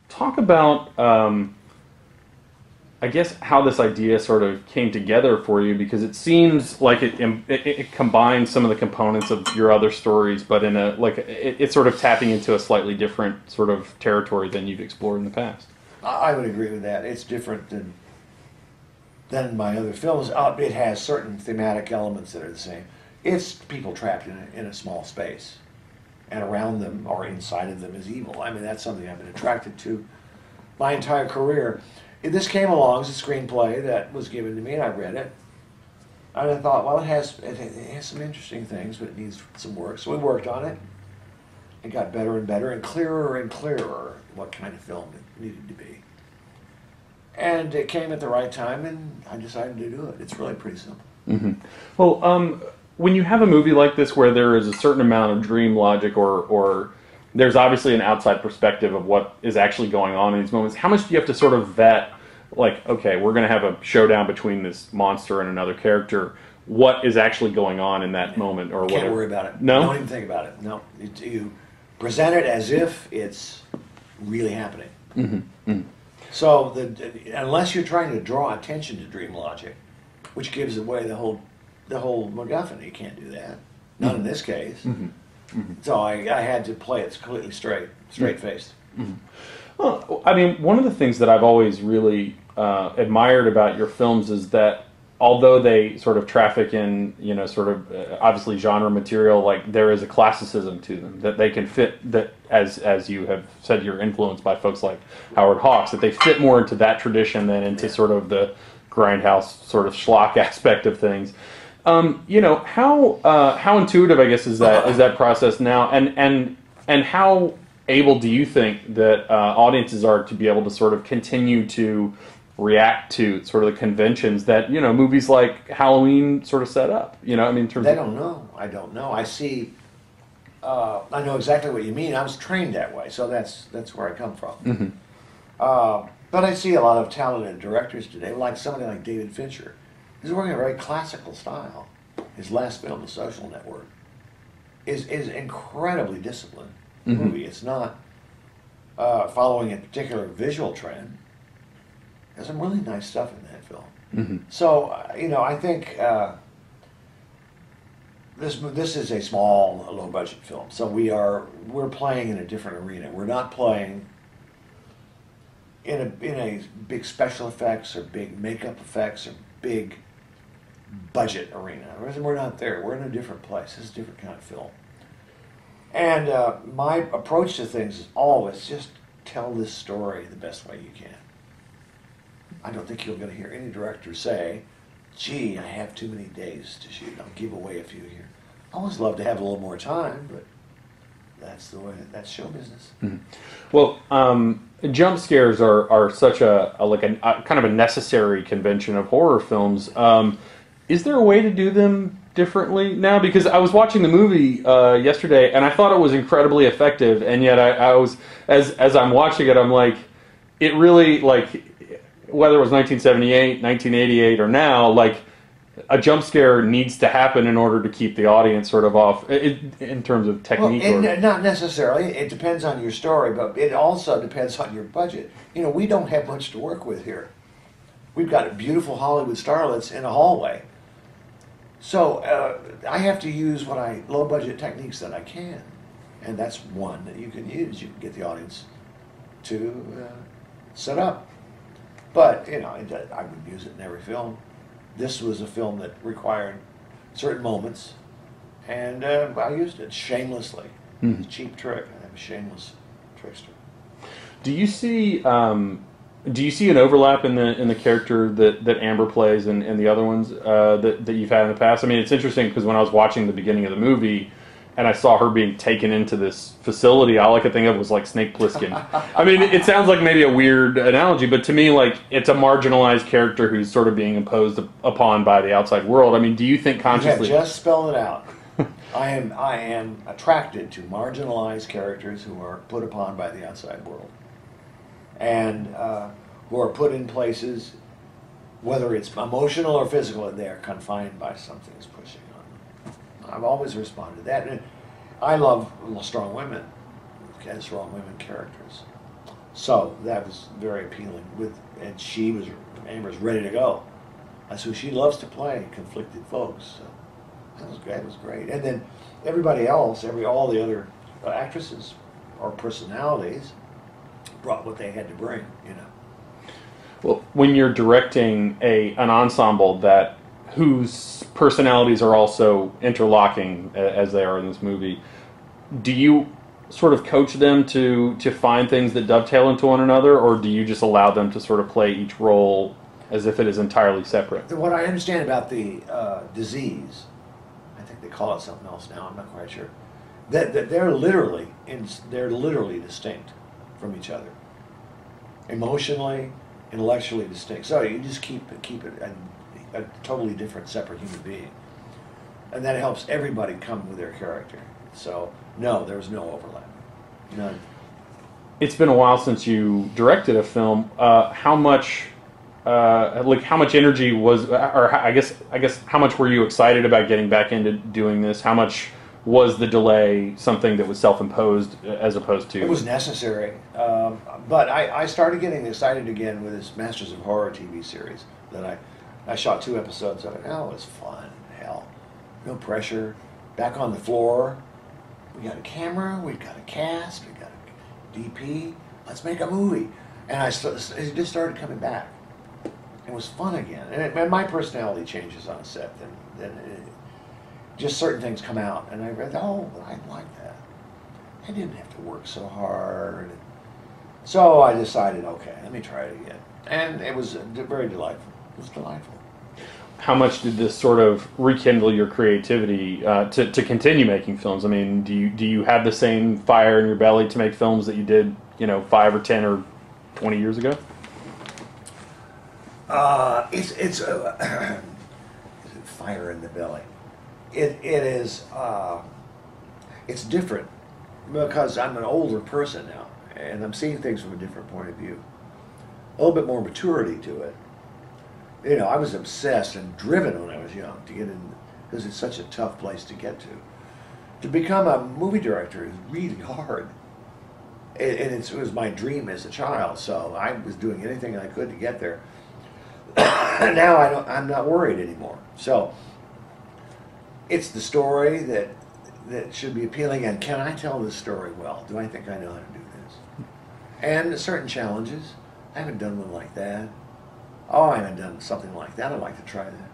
talk about, I guess, how this idea sort of came together for you, because it seems like it combines some of the components of your other stories, but in a it's sort of tapping into a slightly different sort of territory than you've explored in the past. I would agree with that. It's different than my other films. It has certain thematic elements that are the same. It's people trapped in a small space, and around them or inside of them is evil. I mean, that's something I've been attracted to my entire career. This came along as a screenplay that was given to me, and I read it. And I thought, well, it has some interesting things, but it needs some work. So we worked on it. It got better and better and clearer what kind of film it needed to be. And it came at the right time, and I decided to do it. It's really pretty simple. Mm-hmm. Well, when you have a movie like this where there is a certain amount of dream logic, or there's obviously an outside perspective of what is actually going on in these moments, how much do you have to sort of vet, like, okay, we're going to have a showdown between this monster and another character. What is actually going on in that moment? Or Can't worry about it. No? Don't even think about it. No. You present it as if it's really happening. Mm-hmm. Mm-hmm. So unless you're trying to draw attention to dream logic, which gives away the whole MacGuffin, you can't do that. Not in this case. Mm-hmm. Mm-hmm. So I had to play it completely straight-faced. Mm-hmm. Well, I mean, one of the things that I've always really admired about your films is that although they sort of traffic in, sort of obviously genre material, like there is a classicism to them that they can fit. That as you have said, you're influenced by folks like Howard Hawks. That they fit more into that tradition than into sort of the grindhouse sort of schlock aspect of things. How intuitive, I guess, is that process now, and how able do you think that audiences are to be able to sort of continue to react to sort of the conventions that movies like Halloween sort of set up? I mean, in terms they don't know. I don't know. I see. I know exactly what you mean. I was trained that way, so that's where I come from. Mm-hmm. But I see a lot of talented directors today, like somebody like David Fincher. He's working a very classical style. His last film, The Social Network, is incredibly disciplined movie. It's not following a particular visual trend. There's some really nice stuff in that film. Mm-hmm. So I think this is a small, low budget film. So we're playing in a different arena. We're not playing in a big special effects or big makeup effects or big budget arena. We're not there. We're in a different place. This is a different kind of film. And my approach to things is always just tell this story the best way you can. I don't think you're going to hear any director say, gee, I have too many days to shoot. I'll give away a few here. I always love to have a little more time, but that's the way. That's show business. Mm-hmm. Well, jump scares are such a kind of a necessary convention of horror films. Is there a way to do them differently now? Because I was watching the movie yesterday, and I thought it was incredibly effective, and yet I was as I'm watching it, I'm like, it really, like, whether it was 1978, 1988, or now, like, a jump scare needs to happen in order to keep the audience sort of off in terms of technique. Well, not necessarily. It depends on your story, but it also depends on your budget. We don't have much to work with here. We've got beautiful Hollywood starlets in a hallway. So I have to use low-budget techniques that I can. And that's one that you can use. You can get the audience to set up. But, I would use it in every film. This was a film that required certain moments, and I used it shamelessly. Mm-hmm. It's a cheap trick. I'm a shameless trickster. Do you see an overlap in the character that Amber plays and the other ones that you've had in the past? I mean, it's interesting because when I was watching the beginning of the movie and I saw her being taken into this facility, all I could think of was like Snake Plissken. I mean, it sounds like maybe a weird analogy, but to me, like, it's a marginalized character who's sort of being imposed upon by the outside world. I mean, do you think consciously? You have just spelled it out. I am attracted to marginalized characters who are put upon by the outside world, and who are put in places, whether it's emotional or physical, they are confined by something that's pushing on them. I've always responded to that. And I love strong women, strong women characters. So that was very appealing. And Amber's ready to go. So she loves to play conflicted folks. So that was great. And then everybody else, all the other actresses or personalities brought what they had to bring, you know. Well, when you're directing an ensemble whose personalities are also interlocking as they are in this movie, do you sort of coach them to find things that dovetail into one another, or do you just allow them to sort of play each role as if it is entirely separate? What I understand about the disease, I think they call it something else now, I'm not quite sure, that they're literally distinct from each other. Emotionally, intellectually distinct. So you just keep it a totally different, separate human being. And that helps everybody come with their character. So, no, there's no overlap. None. It's been a while since you directed a film. How much energy was, or I guess, how much were you excited about getting back into doing this? How much was the delay something that was self-imposed as opposed to? It was necessary. But I started getting excited again with this Masters of Horror TV series that I shot 2 episodes of it. Oh, it was fun. Hell, no pressure. Back on the floor. We got a camera. We've got a cast. We got a DP. Let's make a movie. And it just started coming back. It was fun again. And my personality changes on set. Then just certain things come out. And I read, oh, I like that. I didn't have to work so hard. So I decided, okay, let me try it again. And it was very delightful. It was delightful. How much did this sort of rekindle your creativity to continue making films? I mean, do you have the same fire in your belly to make films that you did, 5 or 10 or 20 years ago? It's fire in the belly. It is. It's different because I'm an older person now, and I'm seeing things from a different point of view. A little bit more maturity to it. I was obsessed and driven when I was young to get in, because it's such a tough place to get to. To become a movie director is really hard. And it was my dream as a child, so I was doing anything I could to get there. Now I'm not worried anymore. So it's the story that should be appealing, and can I tell this story well? Do I think I know how to do this? And certain challenges. I haven't done one like that. Oh, I haven't done something like that. I'd like to try that.